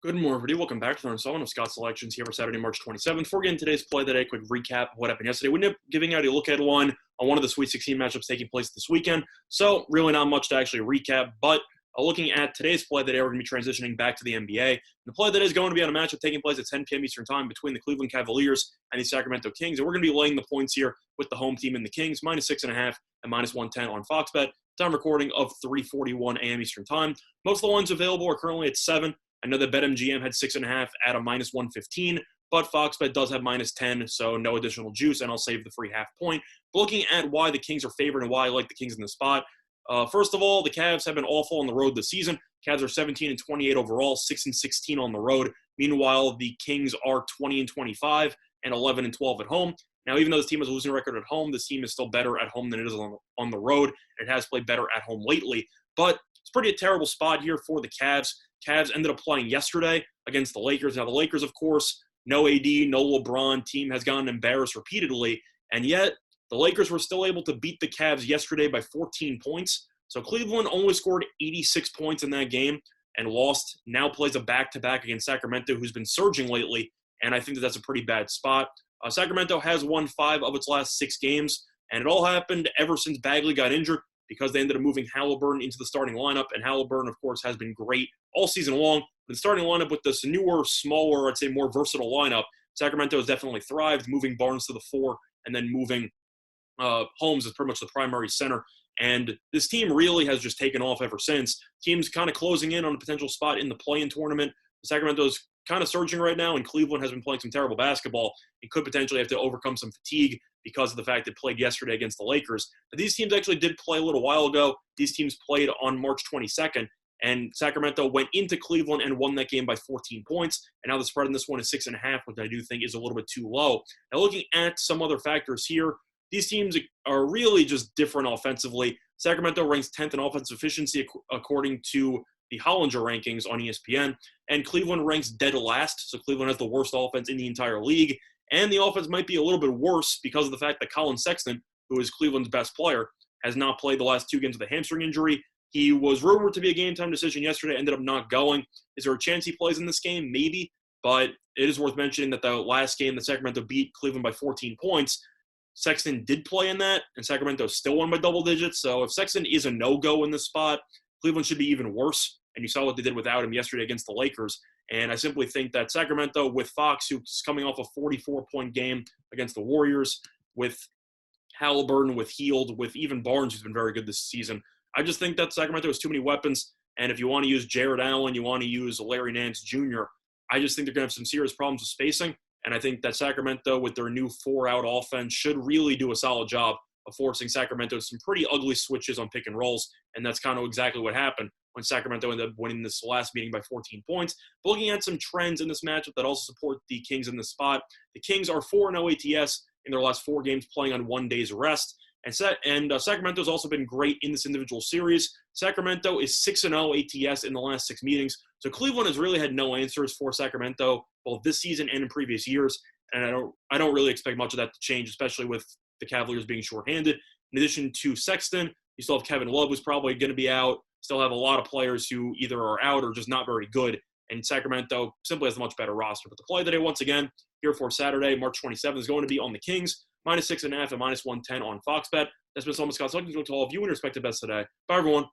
Good morning, everybody. Welcome back to the installment of Scott's Selections here for Saturday, March 27th. Before getting today's play of the day, quick recap of what happened yesterday. We ended up giving out a look at one on one of the Sweet 16 matchups taking place this weekend. So really not much to actually recap, but looking at today's play of the day, we're going to be transitioning back to the NBA. And the play of the day is going to be on a matchup taking place at 10 p.m. Eastern Time between the Cleveland Cavaliers and the Sacramento Kings. And we're going to be laying the points here with the home team and the Kings, -6.5 and -110 on Fox Bet. Time recording of 3:41 a.m. Eastern Time. Most of the ones available are currently at 7. I know that BetMGM had 6.5 at a -115, but FoxBet does have -10, so no additional juice, and I'll save the free half point. But looking at why the Kings are favored and why I like the Kings in the spot, first of all, the Cavs have been awful on the road this season. Cavs are 17-28 overall, 6-16 on the road. Meanwhile, the Kings are 20-25 and 11-12 at home. Now, even though this team has a losing record at home, this team is still better at home than it is on the road. It has played better at home lately, but it's pretty a terrible spot here for the Cavs. Cavs ended up playing yesterday against the Lakers. Now, the Lakers, of course, no AD, no LeBron. Team has gotten embarrassed repeatedly, and yet the Lakers were still able to beat the Cavs yesterday by 14 points. So Cleveland only scored 86 points in that game and lost. Now plays a back-to-back against Sacramento, who's been surging lately, and I think that that's a pretty bad spot. Sacramento has won 5 of its last 6 games, and it all happened ever since Bagley got injured, because they ended up moving Halliburton into the starting lineup, and Halliburton, of course, has been great all season long. The starting lineup with this newer, smaller, I'd say more versatile lineup, Sacramento has definitely thrived, moving Barnes to the 4 and then moving Holmes as pretty much the primary center. And this team really has just taken off ever since. Teams kind of closing in on a potential spot in the play-in tournament. Sacramento's kind of surging right now, and Cleveland has been playing some terrible basketball. It could potentially have to overcome some fatigue because of the fact it played yesterday against the Lakers. But these teams actually did play a little while ago. These teams played on March 22nd, and Sacramento went into Cleveland and won that game by 14 points. And now the spread in this one is 6.5, which I do think is a little bit too low. Now, looking at some other factors here, these teams are really just different offensively. Sacramento ranks 10th in offensive efficiency according to the Hollinger rankings on ESPN, and Cleveland ranks dead last. So Cleveland has the worst offense in the entire league. And the offense might be a little bit worse because of the fact that Colin Sexton, who is Cleveland's best player, has not played the last 2 games with a hamstring injury. He was rumored to be a game-time decision yesterday, ended up not going. Is there a chance he plays in this game? Maybe. But it is worth mentioning that the last game that Sacramento beat Cleveland by 14 points, Sexton did play in that, and Sacramento still won by double digits. So if Sexton is a no-go in this spot, Cleveland should be even worse. And you saw what they did without him yesterday against the Lakers. And I simply think that Sacramento, with Fox, who's coming off a 44-point game against the Warriors, with Halliburton, with Hield, with even Barnes, who's been very good this season, I just think that Sacramento has too many weapons. And if you want to use Jared Allen, you want to use Larry Nance Jr., I just think they're going to have some serious problems with spacing. And I think that Sacramento, with their new 4-out offense, should really do a solid job of forcing Sacramento to some pretty ugly switches on pick and rolls. And that's kind of exactly what happened when Sacramento ended up winning this last meeting by 14 points. But looking at some trends in this matchup that also support the Kings in this spot, the Kings are 4-0 ATS in their last 4 games, playing on 1 day's rest. And Sacramento's also been great in this individual series. Sacramento is 6-0 ATS in the last 6 meetings. So Cleveland has really had no answers for Sacramento, both this season and in previous years. And I don't really expect much of that to change, especially with the Cavaliers being shorthanded. In addition to Sexton, you still have Kevin Love, who's probably going to be out. Still have a lot of players who either are out or just not very good. And Sacramento simply has a much better roster. But the play today, once again, here for Saturday, March 27th, is going to be on the Kings, -6.5 and -110 on Fox Bet. That's been so much, Scott. So I can go to all of you and respective bets today. Bye, everyone.